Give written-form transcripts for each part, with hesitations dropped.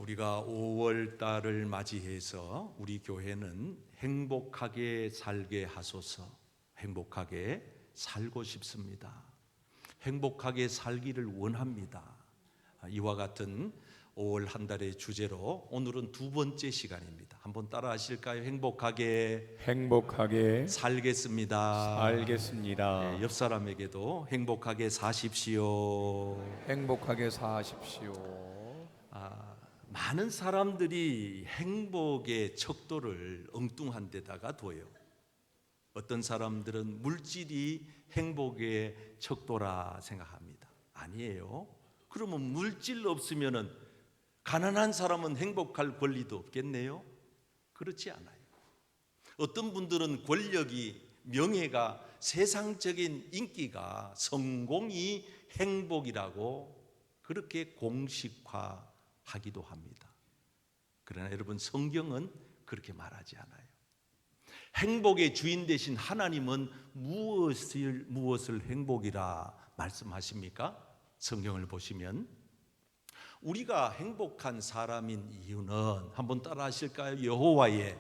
우리가 5월 달을 맞이해서 우리 교회는 행복하게 살게 하소서, 행복하게 살고 싶습니다. 행복하게 살기를 원합니다. 이와 같은 5월 한 달의 주제로 오늘은 두 번째 시간입니다. 한번 따라 하실까요? 행복하게 살겠습니다. 살겠습니다. 옆 사람에게도 행복하게 사십시오. 행복하게 사십시오. 많은 사람들이 행복의 척도를 엉뚱한 데다가 둬요. 어떤 사람들은 물질이 행복의 척도라 생각합니다. 아니에요. 그러면 물질 없으면은 가난한 사람은 행복할 권리도 없겠네요. 그렇지 않아요. 어떤 분들은 권력이, 명예가, 세상적인 인기가, 성공이 행복이라고 그렇게 공식화하기도 합니다. 그러나 여러분, 성경은 그렇게 말하지 않아요. 행복의 주인 되신 하나님은 무엇을 행복이라 말씀하십니까? 성경을 보시면 우리가 행복한 사람인 이유는 한번 따라 하실까요? 여호와의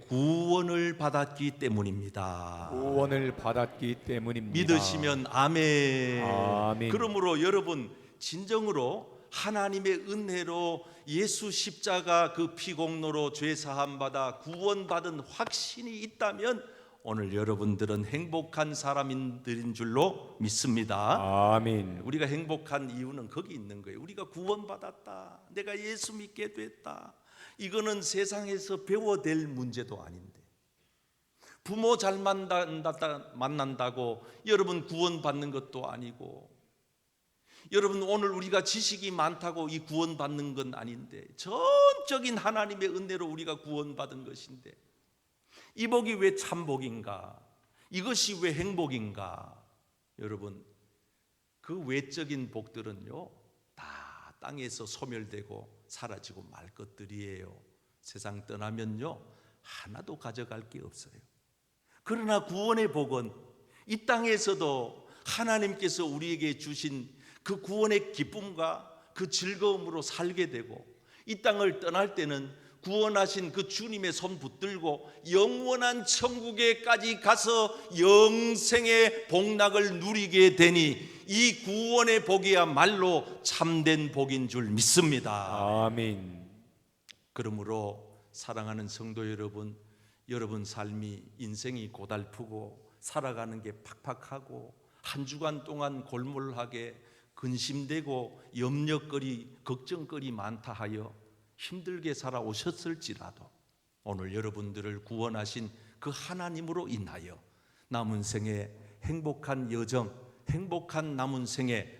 구원을 받았기 때문입니다. 구원을 받았기 때문입니다. 믿으시면 아멘. 아멘. 그러므로 여러분, 진정으로 하나님의 은혜로 예수 십자가 그 피공로로 죄 사함 받아 구원받은 확신이 있다면 오늘 여러분들은 행복한 사람들인 줄로 믿습니다. 아멘. 우리가 행복한 이유는 거기 있는 거예요. 우리가 구원받았다, 내가 예수 믿게 됐다. 이거는 세상에서 배워될 문제도 아닌데, 부모 잘 만난다고 여러분 구원받는 것도 아니고, 여러분 오늘 우리가 지식이 많다고 이 구원받는 건 아닌데, 전적인 하나님의 은혜로 우리가 구원받은 것인데, 이 복이 왜 참복인가? 이것이 왜 행복인가? 여러분, 그 외적인 복들은요, 다 땅에서 소멸되고 사라지고 말 것들이에요. 세상 떠나면요, 하나도 가져갈 게 없어요. 그러나 구원의 복은 이 땅에서도 하나님께서 우리에게 주신 그 구원의 기쁨과 그 즐거움으로 살게 되고, 이 땅을 떠날 때는 구원하신 그 주님의 손 붙들고 영원한 천국에까지 가서 영생의 복락을 누리게 되니 이 구원의 복이야말로 참된 복인 줄 믿습니다. 아멘. 그러므로 사랑하는 성도 여러분, 여러분 삶이, 인생이 고달프고 살아가는 게 팍팍하고 한 주간 동안 골몰하게 근심되고 염려거리, 걱정거리 많다 하여 힘들게 살아오셨을지라도 오늘 여러분들을 구원하신 그 하나님으로 인하여 남은 생에 행복한 여정, 행복한 남은 생에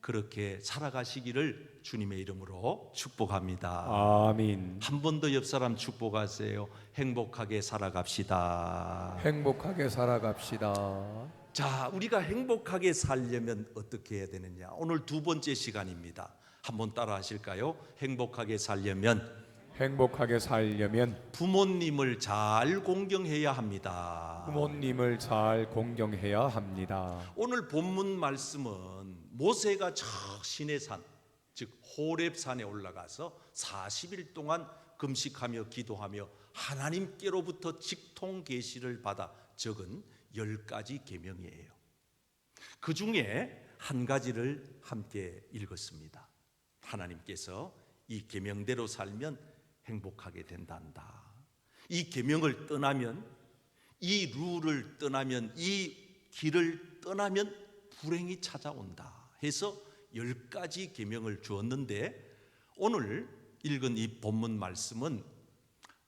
그렇게 살아가시기를 주님의 이름으로 축복합니다. 아멘. 한 번 더 옆 사람 축복하세요. 행복하게 살아갑시다. 행복하게 살아갑시다. 자, 우리가 행복하게 살려면 어떻게 해야 되느냐? 오늘 두 번째 시간입니다. 한번 따라 하실까요? 행복하게 살려면 부모님을 잘 공경해야 합니다. 부모님을 잘 공경해야 합니다. 오늘 본문 말씀은 모세가 저 시내산, 즉 호렙산에 올라가서 40일 동안 금식하며 기도하며 하나님께로부터 직통 계시를 받아 적은 10가지 계명이에요. 그 중에 한 가지를 함께 읽었습니다. 하나님께서 이 계명대로 살면 행복하게 된단다. 이 계명을 떠나면, 이 룰을 떠나면, 이 길을 떠나면 불행이 찾아온다 해서 10가지 계명을 주었는데, 오늘 읽은 이 본문 말씀은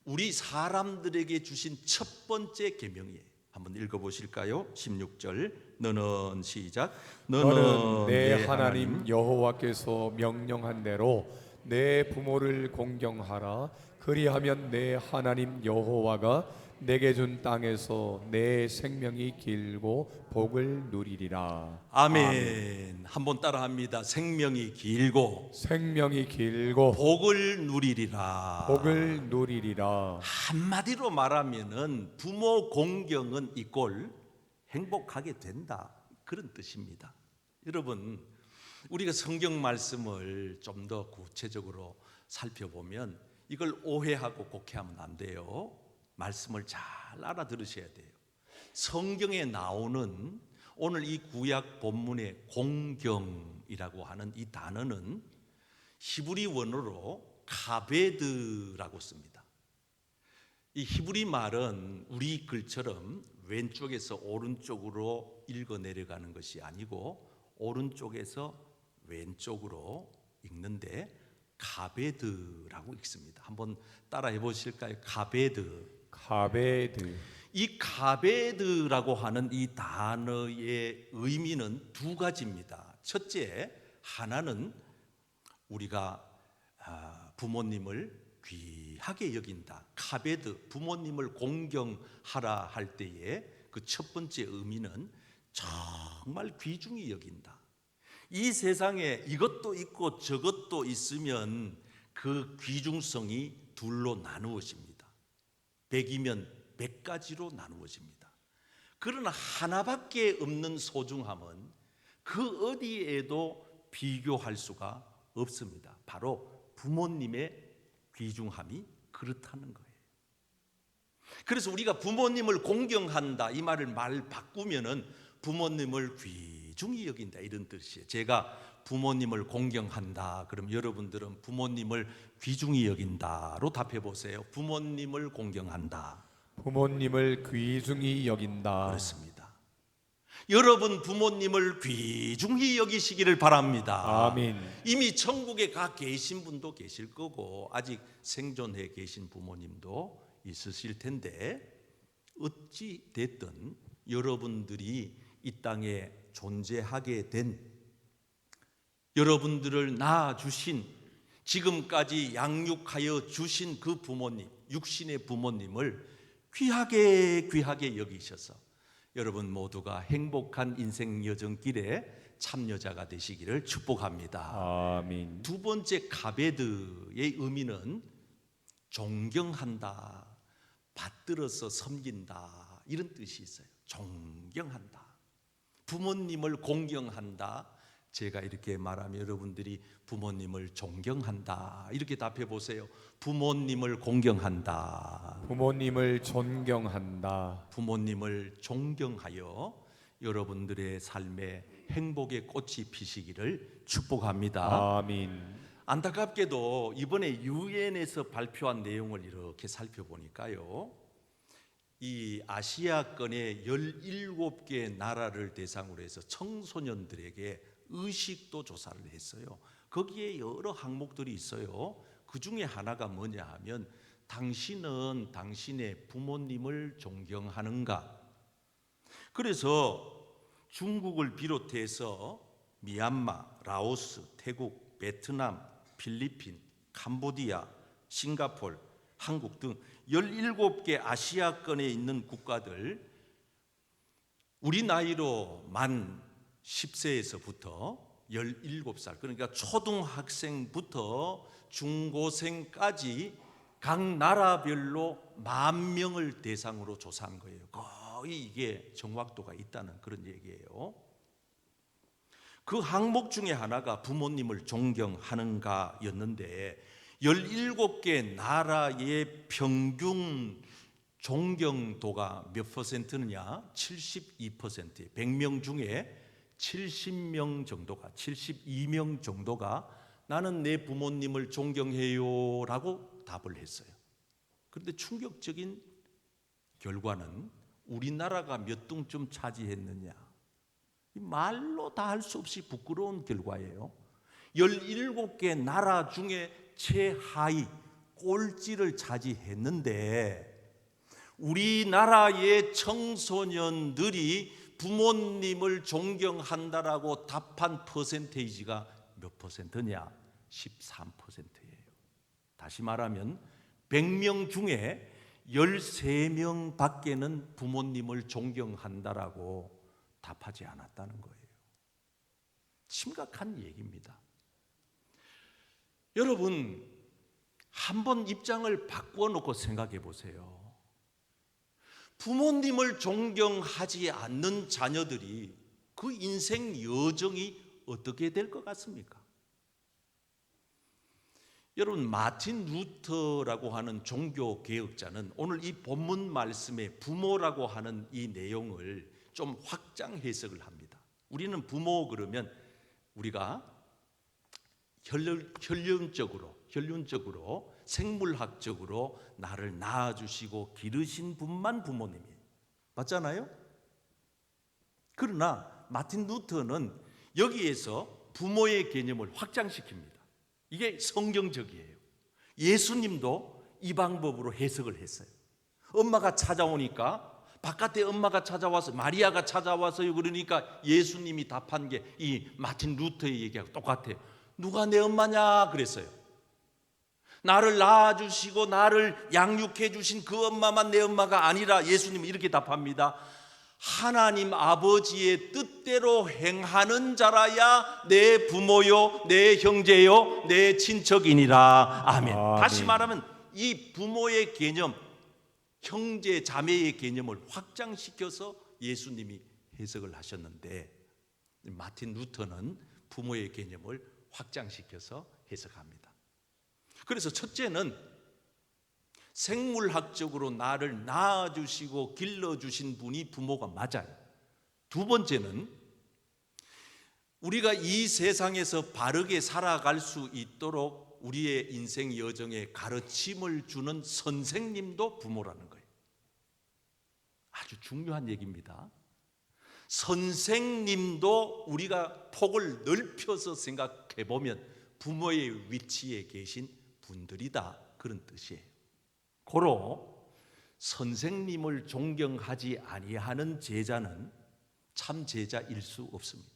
우리 사람들에게 주신 첫 번째 계명이에요. 한번 읽어보실까요? 16절 너는 시작. 너는 내 하나님 여호와께서 명령한 대로 내 부모를 공경하라. 그리하면 내 하나님 여호와가 내게 준 땅에서 내 생명이 길고 복을 누리리라. 아멘. 한번 따라합니다. 생명이 길고 복을 누리리라. 복을 누리리라. 한마디로 말하면은 부모 공경은 이꼴 행복하게 된다, 그런 뜻입니다. 여러분, 우리가 성경 말씀을 좀 더 구체적으로 살펴보면 이걸 오해하고 곡해하면 안 돼요. 말씀을 잘 알아들으셔야 돼요. 성경에 나오는 오늘 이 구약 본문의 공경이라고 하는 이 단어는 히브리 원어로 카베드라고 씁니다. 이 히브리 말은 우리 글처럼 왼쪽에서 오른쪽으로 읽어 내려가는 것이 아니고 오른쪽에서 왼쪽으로 읽는데 카베드라고 읽습니다. 한번 따라해 보실까요? 카베드. 카베드. 이 카베드라고 하는 이 단어의 의미는 두 가지입니다. 첫째, 하나는 우리가 부모님을 귀하게 여긴다. 카베드, 부모님을 공경하라 할 때에 그 첫 번째 의미는 정말 귀중히 여긴다. 이 세상에 이것도 있고 저것도 있으면 그 귀중성이 둘로 나누어집니다. 100이면 100가지로 나누어집니다. 그러나 하나밖에 없는 소중함은 그 어디에도 비교할 수가 없습니다. 바로 부모님의 귀중함이 그렇다는 거예요. 그래서 우리가 부모님을 공경한다 이 말을 말 바꾸면은 부모님을 귀중히 여긴다 이런 뜻이에요. 제가 부모님을 공경한다 그럼 여러분들은 부모님을 귀중히 여긴다로 답해 보세요. 부모님을 공경한다. 부모님을 귀중히 여긴다. 그렇습니다. 여러분 부모님을 귀중히 여기시기를 바랍니다. 아멘. 이미 천국에 가 계신 분도 계실 거고 아직 생존해 계신 부모님도 있으실 텐데 어찌 됐든 여러분들이 이 땅에 존재하게 된 여러분들을 낳아주신 지금까지 양육하여 주신 그 부모님, 육신의 부모님을 귀하게 여기셔서 여러분 모두가 행복한 인생 여정길에 참여자가 되시기를 축복합니다. 아멘. 두 번째 카베드의 의미는 존경한다, 받들어서 섬긴다 이런 뜻이 있어요. 존경한다, 부모님을 공경한다. 제가 이렇게 말하면 여러분들이 부모님을 존경한다 이렇게 답해 보세요. 부모님을 공경한다. 부모님을 존경한다. 부모님을 존경하여 여러분들의 삶에 행복의 꽃이 피시기를 축복합니다. 아멘. 안타깝게도 이번에 유엔에서 발표한 내용을 이렇게 살펴보니까요, 이 아시아권의 17개 나라를 대상으로 해서 청소년들에게 의식도 조사를 했어요. 거기에 여러 항목들이 있어요. 그 중에 하나가 뭐냐 하면 당신은 당신의 부모님을 존경하는가? 그래서 중국을 비롯해서 미얀마, 라오스, 태국, 베트남, 필리핀, 캄보디아, 싱가포르, 한국 등 17개 아시아권에 있는 국가들 우리 나이로 만 10세에서부터 17살 그러니까 초등학생부터 중고생까지 각 나라별로 10,000명을 대상으로 조사한 거예요. 거의 이게 정확도가 있다는 그런 얘기예요. 그 항목 중에 하나가 부모님을 존경하는가였는데 17개 나라의 평균 존경도가 몇 퍼센트느냐? 72%. 100명 중에 70명 정도가 72명 정도가 나는 내 부모님을 존경해요 라고 답을 했어요. 그런데 충격적인 결과는 우리나라가 몇 등쯤 차지했느냐? 말로 다 할 수 없이 부끄러운 결과예요. 17개 나라 중에 최하위 꼴찌를 차지했는데 우리나라의 청소년들이 부모님을 존경한다라고 답한 퍼센테이지가 몇 퍼센트냐? 13%예요. 다시 말하면 100명 중에 13명 밖에는 부모님을 존경한다라고 답하지 않았다는 거예요. 심각한 얘기입니다. 여러분, 한번 입장을 바꾸어 놓고 생각해 보세요. 부모님을 존경하지 않는 자녀들이 그 인생 여정이 어떻게 될 것 같습니까? 여러분, 마틴 루터라고 하는 종교 개혁자는 오늘 이 본문 말씀의 부모라고 하는 이 내용을 좀 확장 해석을 합니다. 우리는 부모 그러면 우리가 혈륜적으로 생물학적으로 나를 낳아주시고 기르신 분만 부모님이에요. 맞잖아요? 그러나 마틴 루터는 여기에서 부모의 개념을 확장시킵니다. 이게 성경적이에요. 예수님도 이 방법으로 해석을 했어요. 엄마가 찾아오니까, 바깥에 엄마가 찾아와서, 마리아가 찾아와서요, 그러니까 예수님이 답한 게 이 마틴 루터의 얘기하고 똑같아요. 누가 내 엄마냐 그랬어요. 나를 낳아주시고 나를 양육해 주신 그 엄마만 내 엄마가 아니라, 예수님은 이렇게 답합니다. 하나님 아버지의 뜻대로 행하는 자라야 내 부모요, 내 형제요, 내 친척이니라. 아멘. 아멘. 다시 말하면 이 부모의 개념, 형제 자매의 개념을 확장시켜서 예수님이 해석을 하셨는데, 마틴 루터는 부모의 개념을 확장시켜서 해석합니다. 그래서 첫째는 생물학적으로 나를 낳아주시고 길러주신 분이 부모가 맞아요. 두 번째는 우리가 이 세상에서 바르게 살아갈 수 있도록 우리의 인생 여정에 가르침을 주는 선생님도 부모라는 거예요. 아주 중요한 얘기입니다. 선생님도 우리가 폭을 넓혀서 생각해 보면 부모의 위치에 계신 분들이다, 그런 뜻이에요. 고로 선생님을 존경하지 아니하는 제자는 참 제자일 수 없습니다.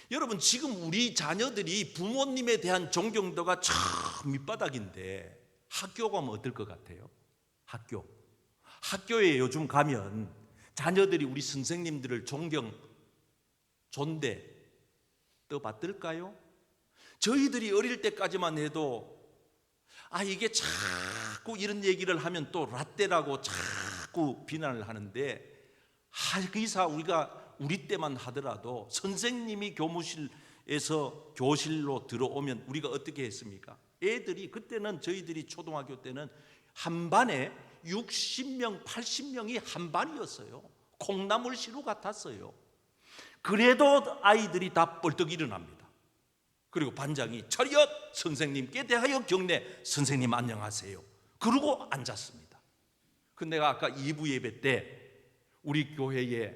여러분, 지금 우리 자녀들이 부모님에 대한 존경도가 참 밑바닥인데 학교 가면 어떨 것 같아요? 학교에 요즘 가면 자녀들이 우리 선생님들을 존대 떠받들까요? 저희들이 어릴 때까지만 해도 이게 자꾸 이런 얘기를 하면 또 라떼라고 자꾸 비난을 하는데, 그 이사 우리 때만 하더라도 선생님이 교무실에서 교실로 들어오면 우리가 어떻게 했습니까? 애들이, 그때는 저희들이 초등학교 때는 한 반에 60명, 80명이 한 반이었어요. 콩나물 시루 같았어요. 그래도 아이들이 다 벌떡 일어납니다. 그리고 반장이 차렷, 선생님께 대하여 경례. 선생님 안녕하세요. 그러고 앉았습니다. 근데 내가 아까 2부 예배 때 우리 교회에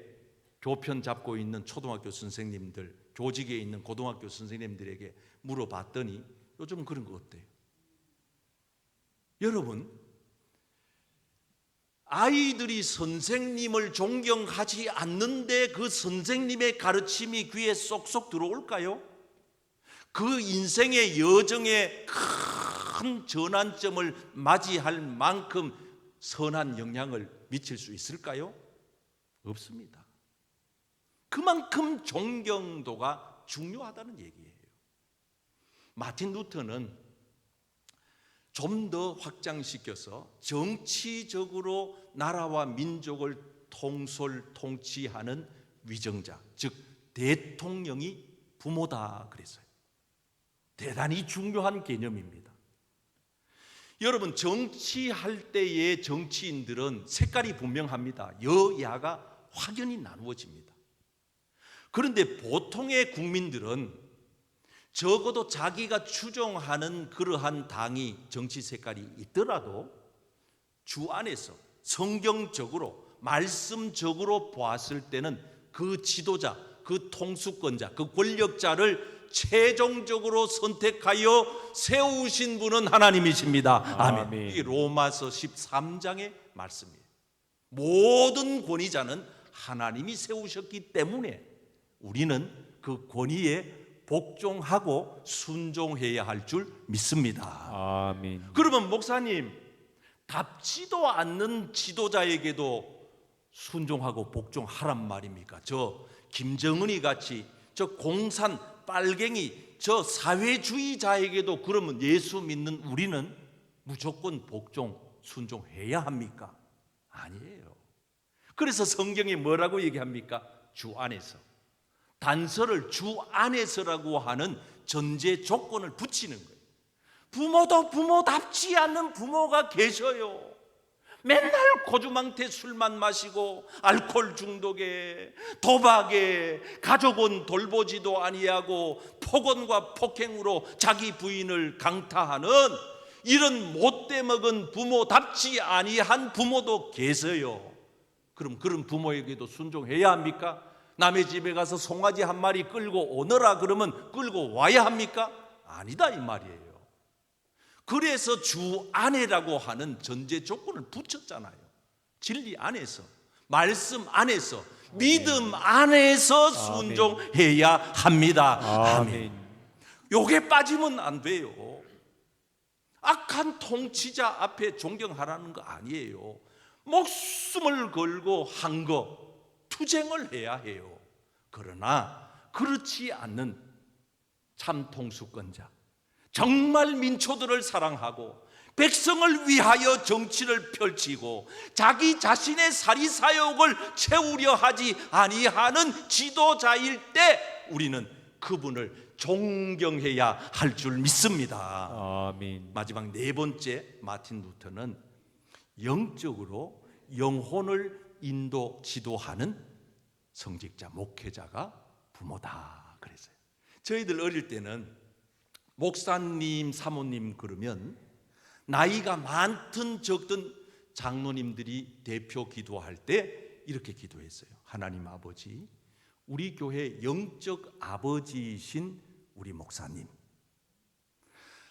교편 잡고 있는 초등학교 선생님들, 교직에 있는 고등학교 선생님들에게 물어봤더니 요즘 그런 거 어때요? 여러분, 아이들이 선생님을 존경하지 않는데 그 선생님의 가르침이 귀에 쏙쏙 들어올까요? 그 인생의 여정에 큰 전환점을 맞이할 만큼 선한 영향을 미칠 수 있을까요? 없습니다. 그만큼 존경도가 중요하다는 얘기예요. 마틴 루터는 좀 더 확장시켜서 정치적으로 나라와 민족을 통치하는 위정자, 즉 대통령이 부모다 그랬어요. 대단히 중요한 개념입니다. 여러분, 정치할 때의 정치인들은 색깔이 분명합니다. 여야가 확연히 나누어집니다. 그런데 보통의 국민들은 적어도 자기가 추종하는 그러한 당이 정치 색깔이 있더라도 주 안에서 성경적으로 말씀적으로 보았을 때는 그 지도자, 그 통수권자, 그 권력자를 최종적으로 선택하여 세우신 분은 하나님이십니다. 아멘. 이게 로마서 13장의 말씀이에요. 모든 권위자는 하나님이 세우셨기 때문에 우리는 그 권위에 복종하고 순종해야 할 줄 믿습니다. 아멘. 그러면 목사님, 답지도 않는 지도자에게도 순종하고 복종하란 말입니까? 저 김정은이 같이, 저 공산 빨갱이, 저 사회주의자에게도 그러면 예수 믿는 우리는 무조건 복종, 순종해야 합니까? 아니에요. 그래서 성경이 뭐라고 얘기합니까? 주 안에서 단서를 주 안에서라고 하는 전제 조건을 붙이는 거예요. 부모도 부모답지 않는 부모가 계셔요. 맨날 고주망태 술만 마시고 알코올 중독에 도박에 가족은 돌보지도 아니하고 폭언과 폭행으로 자기 부인을 강타하는 이런 못돼 먹은 부모답지 아니한 부모도 계세요. 그럼 그런 부모에게도 순종해야 합니까? 남의 집에 가서 송아지 한 마리 끌고 오너라 그러면 끌고 와야 합니까? 아니다 이 말이에요. 그래서 주 안에라고 하는 전제 조건을 붙였잖아요. 진리 안에서, 말씀 안에서, 믿음 안에서 순종해야 합니다. 아멘. 요게 빠지면 안 돼요. 악한 통치자 앞에 존경하라는 거 아니에요. 목숨을 걸고 한 거 투쟁을 해야 해요. 그러나 그렇지 않는 참 통수권자, 정말 민초들을 사랑하고 백성을 위하여 정치를 펼치고 자기 자신의 사리사욕을 채우려 하지 아니하는 지도자일 때 우리는 그분을 존경해야 할 줄 믿습니다. 아멘. 마지막 네 번째, 마틴 루터는 영적으로 영혼을 인도 지도하는 성직자, 목회자가 부모다 그랬어요. 저희들 어릴 때는 목사님, 사모님 그러면 나이가 많든 적든 장로님들이 대표 기도할 때 이렇게 기도했어요. 하나님 아버지, 우리 교회 영적 아버지이신 우리 목사님,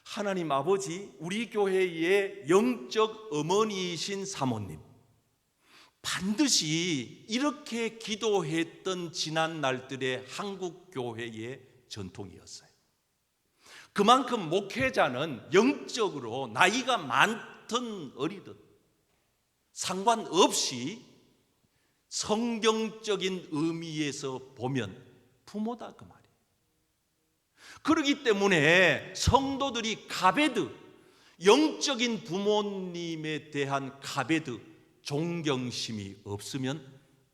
하나님 아버지, 우리 교회의 영적 어머니이신 사모님, 반드시 이렇게 기도했던 지난 날들의 한국 교회의 전통이었어요. 그만큼 목회자는 영적으로 나이가 많든 어리든 상관없이 성경적인 의미에서 보면 부모다 그 말이에요. 그렇기 때문에 성도들이 가베드, 영적인 부모님에 대한 가베드, 존경심이 없으면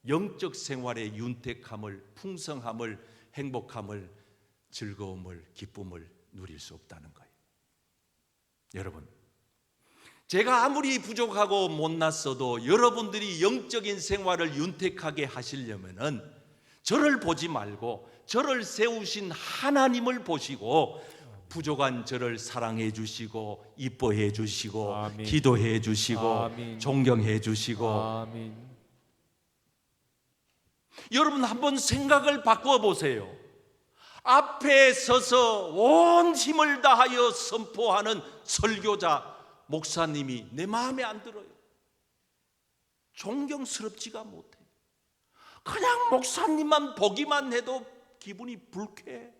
영적 생활의 윤택함을, 풍성함을, 행복함을, 즐거움을, 기쁨을 누릴 수 없다는 거예요. 여러분, 제가 아무리 부족하고 못났어도 여러분들이 영적인 생활을 윤택하게 하시려면은 저를 보지 말고 저를 세우신 하나님을 보시고 부족한 저를 사랑해 주시고 이뻐해 주시고 아멘. 기도해 주시고 아멘. 존경해 주시고 아멘. 여러분 한번 생각을 바꿔 보세요. 앞에 서서 온 힘을 다하여 선포하는 설교자, 목사님이 내 마음에 안 들어요. 존경스럽지가 못해. 그냥 목사님만 보기만 해도 기분이 불쾌해.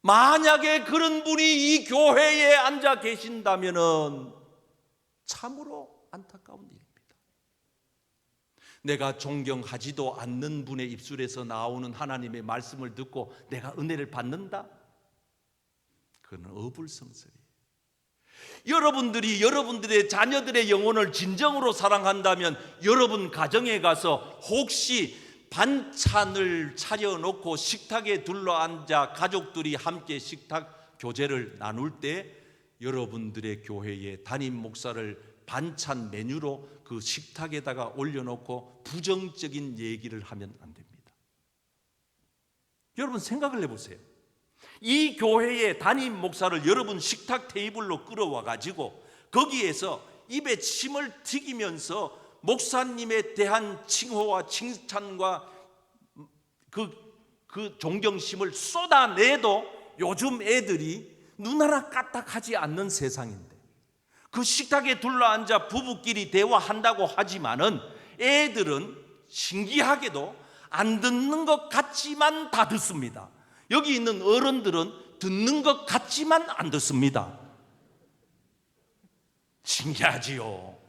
만약에 그런 분이 이 교회에 앉아 계신다면 참으로 안타까운 일입니다. 내가 존경하지도 않는 분의 입술에서 나오는 하나님의 말씀을 듣고 내가 은혜를 받는다? 그건 어불성설이에요. 여러분들이 여러분들의 자녀들의 영혼을 진정으로 사랑한다면 여러분 가정에 가서 혹시 반찬을 차려놓고 식탁에 둘러앉아 가족들이 함께 식탁 교제를 나눌 때 여러분들의 교회에 담임 목사를 반찬 메뉴로 그 식탁에다가 올려놓고 부정적인 얘기를 하면 안 됩니다. 여러분 생각을 해보세요. 이 교회의 담임 목사를 여러분 식탁 테이블로 끌어와 가지고 거기에서 입에 침을 튀기면서 목사님에 대한 칭호와 칭찬과 그 존경심을 쏟아내도 요즘 애들이 눈 하나 까딱하지 않는 세상인데 그 식탁에 둘러앉아 부부끼리 대화한다고 하지만은 애들은 신기하게도 안 듣는 것 같지만 다 듣습니다. 여기 있는 어른들은 듣는 것 같지만 안 듣습니다. 신기하지요.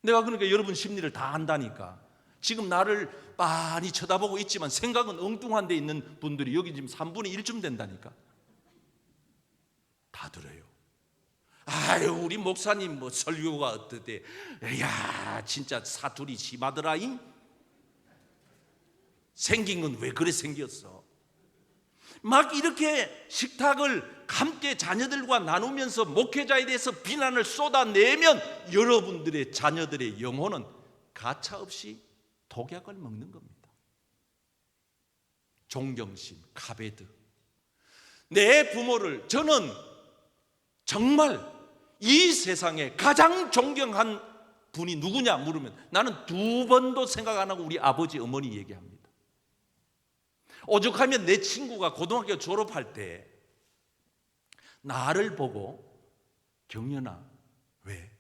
내가 그러니까 여러분 심리를 다 안다니까. 지금 나를 많이 쳐다보고 있지만 생각은 엉뚱한 데 있는 분들이 여기 지금 3분의 1쯤 된다니까. 다 들어요. 아유 우리 목사님 뭐 설교가 어떠대. 야 진짜 사투리 심하더라잉. 생긴 건 왜 그래 생겼어? 막 이렇게 식탁을 함께 자녀들과 나누면서 목회자에 대해서 비난을 쏟아내면 여러분들의 자녀들의 영혼은 가차없이 독약을 먹는 겁니다. 존경심, 카베드. 내 부모를 저는 정말 이 세상에 가장 존경한 분이 누구냐 물으면 나는 두 번도 생각 안 하고 우리 아버지 어머니 얘기합니다. 오죽하면 내 친구가 고등학교 졸업할 때 나를 보고 경연아 왜?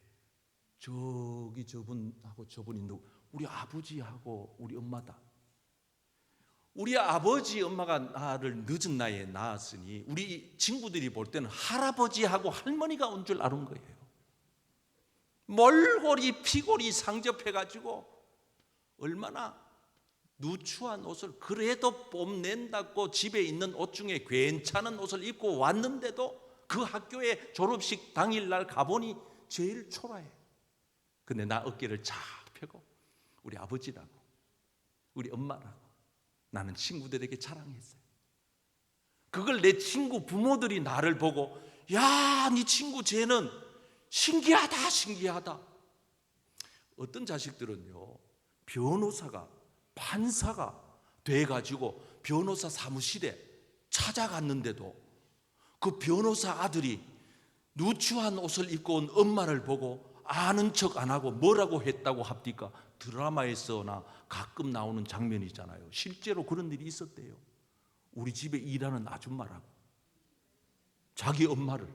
저기 저분하고 저분이 누구? 우리 아버지하고 우리 엄마다. 우리 아버지 엄마가 나를 늦은 나이에 낳았으니 우리 친구들이 볼 때는 할아버지하고 할머니가 온 줄 아는 거예요. 몰골이 피골이 상접해가지고 얼마나 누추한 옷을 그래도 뽐낸다고 집에 있는 옷 중에 괜찮은 옷을 입고 왔는데도 그 학교에 졸업식 당일날 가보니 제일 초라해. 근데 나 어깨를 쫙 펴고 우리 아버지라고 우리 엄마라고 나는 친구들에게 자랑했어요. 그걸 내 친구 부모들이 나를 보고 야, 네 친구 쟤는 신기하다 신기하다. 어떤 자식들은요 변호사가 판사가 돼가지고 변호사 사무실에 찾아갔는데도 그 변호사 아들이 누추한 옷을 입고 온 엄마를 보고 아는 척 안 하고 뭐라고 했다고 합니까? 드라마에서나 가끔 나오는 장면이잖아요. 실제로 그런 일이 있었대요. 우리 집에 일하는 아줌마라고 자기 엄마를.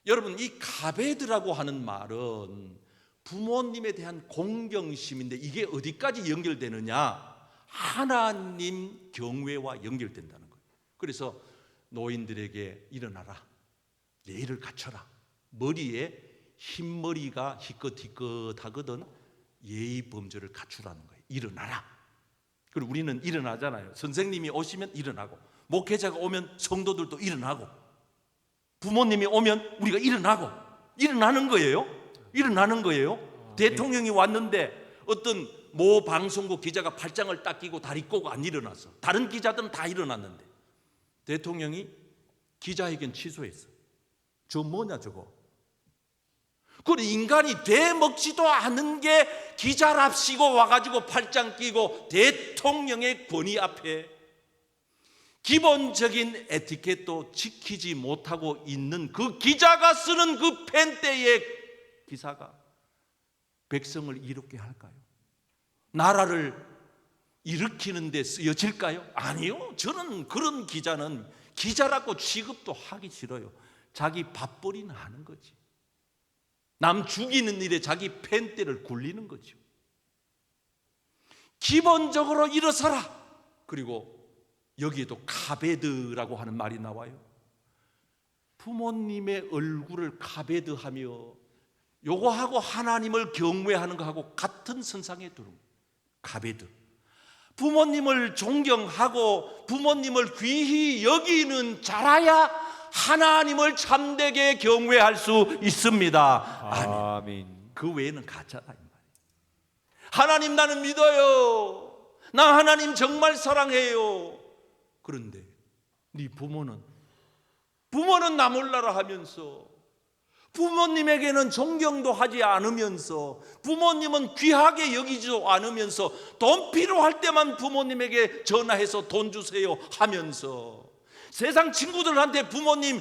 여러분 이 가베드라고 하는 말은 부모님에 대한 공경심인데 이게 어디까지 연결되느냐? 하나님 경외와 연결된다는 거예요. 그래서 노인들에게 일어나라, 예의를 갖춰라. 머리에 흰머리가 희끗희끗하거든 예의 범절을 갖추라는 거예요. 일어나라. 그리고 우리는 일어나잖아요. 선생님이 오시면 일어나고 목회자가 오면 성도들도 일어나고 부모님이 오면 우리가 일어나는 거예요. 일어나는 거예요. 대통령이 왔는데 어떤 모 방송국 기자가 팔짱을 딱 끼고 다리 꼬고 안 일어났어. 다른 기자들은 다 일어났는데 대통령이 기자회견 취소했어. 저 뭐냐 저거. 그 인간이 되먹지도 않은 게 기자랍시고 와가지고 팔짱 끼고 대통령의 권위 앞에 기본적인 에티켓도 지키지 못하고 있는 그 기자가 쓰는 그 펜대의 기사가 백성을 이롭게 할까요? 나라를 일으키는 데 쓰여질까요? 아니요. 저는 그런 기자는 기자라고 취급도 하기 싫어요. 자기 밥벌이는 하는 거지. 남 죽이는 일에 자기 펜대를 굴리는 거죠. 기본적으로 일어서라. 그리고 여기에도 카베드라고 하는 말이 나와요. 부모님의 얼굴을 카베드하며 요거하고 하나님을 경외하는 거하고 같은 선상에 두는 카베드. 부모님을 존경하고 부모님을 귀히 여기는 자라야 하나님을 참되게 경외할 수 있습니다. 아멘. 그 외에는 가짜다 이 말이에요. 하나님 나는 믿어요. 나 하나님 정말 사랑해요. 그런데 네 부모는 나 몰라라 하면서 부모님에게는 존경도 하지 않으면서 부모님은 귀하게 여기지도 않으면서 돈 필요할 때만 부모님에게 전화해서 돈 주세요 하면서 세상 친구들한테 부모님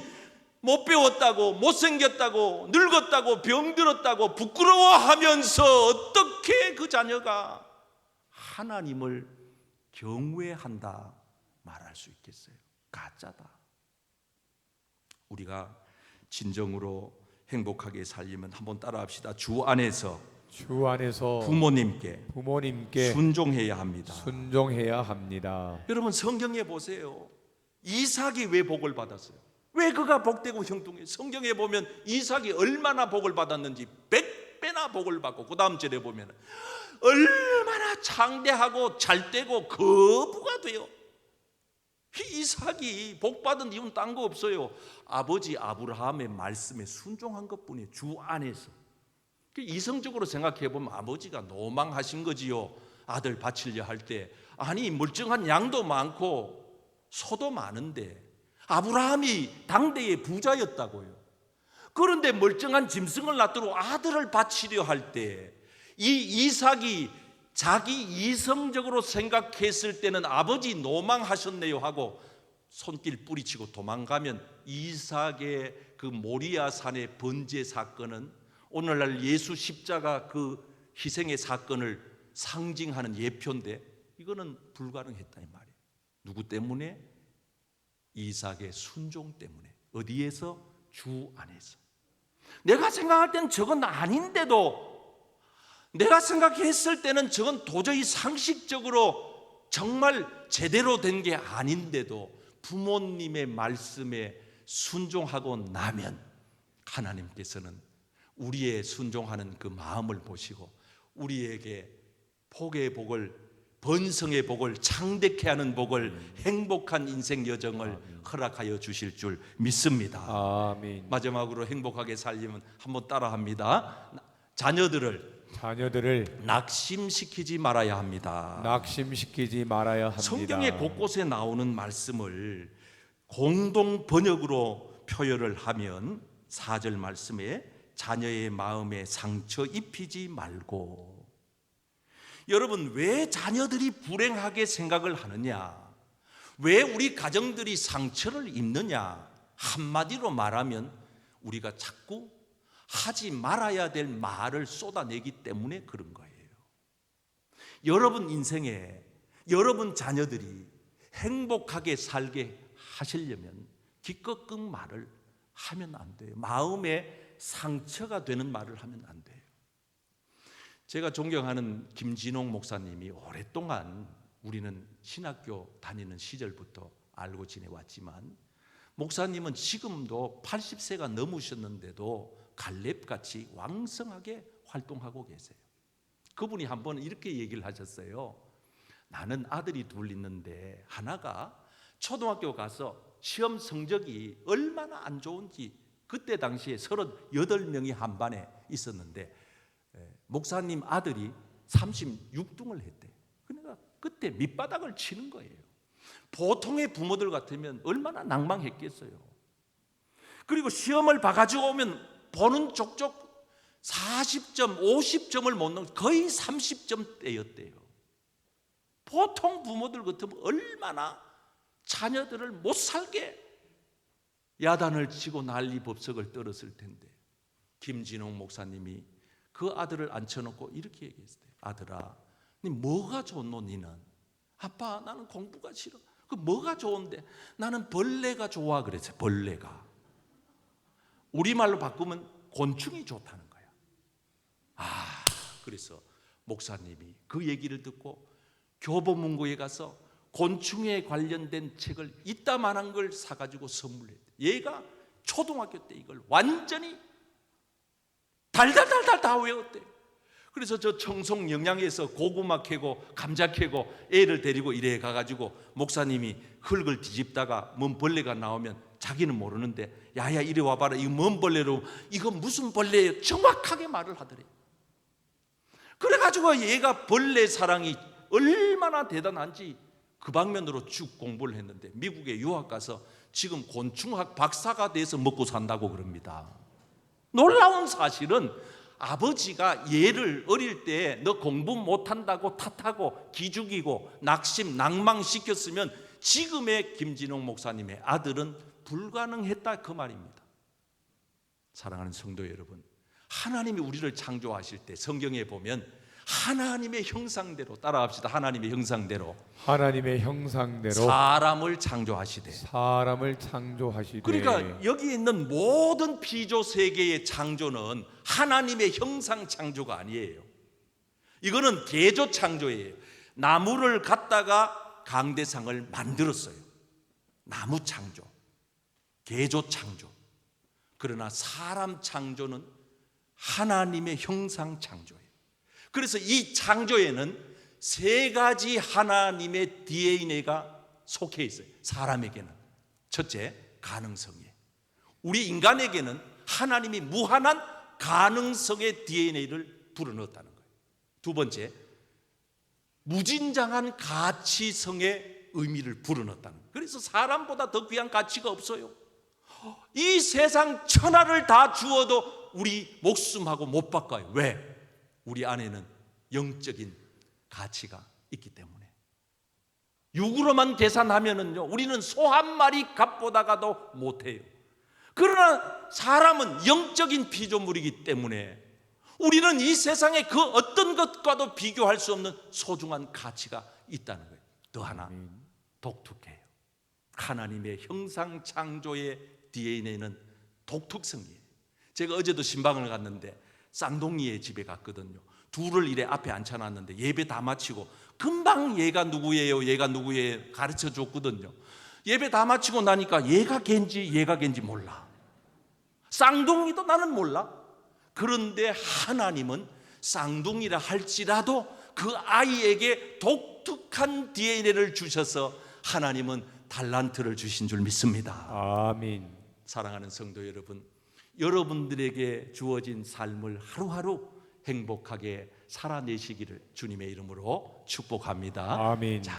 못 배웠다고 못생겼다고 늙었다고 병들었다고 부끄러워하면서 어떻게 그 자녀가 하나님을 경외한다 말할 수 있겠어요? 가짜다. 우리가 진정으로 행복하게 살려면 한번 따라합시다. 주 안에서 부모님께 순종해야 합니다. 순종해야 합니다. 여러분 성경에 보세요. 이삭이 왜 복을 받았어요? 왜 그가 복되고 형통해? 성경에 보면 이삭이 얼마나 복을 받았는지 100배나 복을 받고 그 다음 절에 보면 얼마나 창대하고 잘되고 거부가 돼요. 이삭이 복받은 이유는 딴 거 없어요. 아버지 아브라함의 말씀에 순종한 것뿐이에요. 주 안에서. 이성적으로 생각해 보면 아버지가 노망하신 거지요. 아들 바치려 할 때 아니 멀쩡한 양도 많고 소도 많은데 아브라함이 당대의 부자였다고요. 그런데 멀쩡한 짐승을 놔두고 아들을 바치려 할 때 이 이삭이 자기 이성적으로 생각했을 때는 아버지 노망하셨네요 하고 손길 뿌리치고 도망가면 이삭의 그 모리아 산의 번제 사건은 오늘날 예수 십자가 그 희생의 사건을 상징하는 예표인데 이거는 불가능했다 이 말이에요. 누구 때문에? 이삭의 순종 때문에. 어디에서? 주 안에서. 내가 생각할 때는 저건 아닌데도, 내가 생각했을 때는 저건 도저히 상식적으로 정말 제대로 된 게 아닌데도 부모님의 말씀에 순종하고 나면 하나님께서는 우리의 순종하는 그 마음을 보시고 우리에게 복의 복을, 번성의 복을, 창대케 하는 복을, 행복한 인생 여정을 허락하여 주실 줄 믿습니다. 아멘. 마지막으로 행복하게 살려면 한번 따라합니다. 자녀들을 낙심시키지 말아야 합니다. 낙심시키지 말아야 합니다. 성경의 곳곳에 나오는 말씀을 공동 번역으로 표현을 하면 4절 말씀에 자녀의 마음에 상처 입히지 말고. 여러분, 왜 자녀들이 불행하게 생각을 하느냐? 왜 우리 가정들이 상처를 입느냐? 한마디로 말하면 우리가 자꾸 하지 말아야 될 말을 쏟아내기 때문에 그런 거예요. 여러분 인생에 여러분 자녀들이 행복하게 살게 하시려면 기껏 말을 하면 안 돼요. 마음에 상처가 되는 말을 하면 안 돼요. 제가 존경하는 김진홍 목사님이 오랫동안 우리는 신학교 다니는 시절부터 알고 지내왔지만 목사님은 지금도 80세가 넘으셨는데도 갈렙같이 왕성하게 활동하고 계세요. 그분이 한번 이렇게 얘기를 하셨어요. 나는 아들이 둘 있는데 하나가 초등학교 가서 시험 성적이 얼마나 안 좋은지, 그때 당시에 38명이 한 반에 있었는데 목사님 아들이 36등을 했대. 그러니까 그때 밑바닥을 치는 거예요. 보통의 부모들 같으면 얼마나 낭망했겠어요. 그리고 시험을 봐가지고 오면 보는 족족 40점, 50점을 못 넘어 거의 30점대였대요. 보통 부모들 같으면 얼마나 자녀들을 못 살게 야단을 치고 난리법석을 떨었을 텐데 김진홍 목사님이 그 아들을 앉혀놓고 이렇게 얘기했어요. 아들아, 니 뭐가 좋노 니는? 아빠, 나는 공부가 싫어. 그 뭐가 좋은데? 나는 벌레가 좋아 그랬어요. 벌레가. 우리말로 바꾸면 곤충이 좋다는 거야. 그래서 목사님이 그 얘기를 듣고 교보문고에 가서 곤충에 관련된 책을 이따만한 걸 사가지고 선물했대. 얘가 초등학교 때 이걸 완전히 달달달달 다 외웠대. 그래서 저 청송 영양에서 고구마 캐고 감자 캐고 애를 데리고 이래 가가지고 목사님이 흙을 뒤집다가 뭔 벌레가 나오면 자기는 모르는데 야야 이리 와봐라, 이거 뭔 벌레로, 이거 무슨 벌레예요? 정확하게 말을 하더래. 그래가지고 얘가 벌레 사랑이 얼마나 대단한지 그 방면으로 쭉 공부를 했는데 미국에 유학 가서 지금 곤충학 박사가 돼서 먹고 산다고 그럽니다. 놀라운 사실은 아버지가 얘를 어릴 때 너 공부 못한다고 탓하고 기죽이고 낭망시켰으면 지금의 김진홍 목사님의 아들은 불가능했다 그 말입니다. 사랑하는 성도 여러분, 하나님이 우리를 창조하실 때 성경에 보면 하나님의 형상대로, 따라합시다. 하나님의 형상대로 사람을 창조하시되. 그러니까 여기 있는 모든 피조 세계의 창조는 하나님의 형상 창조가 아니에요. 이거는 개조 창조예요. 나무를 갖다가 강대상을 만들었어요. 나무 창조, 개조 창조. 그러나 사람 창조는 하나님의 형상 창조예요. 그래서 이 창조에는 세 가지 하나님의 DNA가 속해 있어요. 사람에게는 첫째, 가능성이에요. 우리 인간에게는 하나님이 무한한 가능성의 DNA를 불어넣었다는 거예요. 두 번째, 무진장한 가치성의 의미를 불어넣었다는 거예요. 그래서 사람보다 더 귀한 가치가 없어요. 이 세상 천하를 다 주어도 우리 목숨하고 못 바꿔요. 왜? 우리 안에는 영적인 가치가 있기 때문에. 육으로만 계산하면은요, 우리는 소 한 마리 값보다가도 못해요. 그러나 사람은 영적인 피조물이기 때문에 우리는 이 세상의 그 어떤 것과도 비교할 수 없는 소중한 가치가 있다는 거예요. 또 하나 독특해요. 하나님의 형상 창조의 DNA는 독특성이에요. 제가 어제도 신방을 갔는데 쌍둥이의 집에 갔거든요. 둘을 이래 앞에 앉혀놨는데 예배 다 마치고 금방 얘가 누구예요, 얘가 누구예요 가르쳐 줬거든요. 예배 다 마치고 나니까 얘가 걘지 몰라. 쌍둥이도 나는 몰라. 그런데 하나님은 쌍둥이라 할지라도 그 아이에게 독특한 DNA를 주셔서 하나님은 달란트를 주신 줄 믿습니다. 아멘. 사랑하는 성도 여러분, 여러분들에게 주어진 삶을 하루하루 행복하게 살아내시기를 주님의 이름으로 축복합니다. 아멘. 자,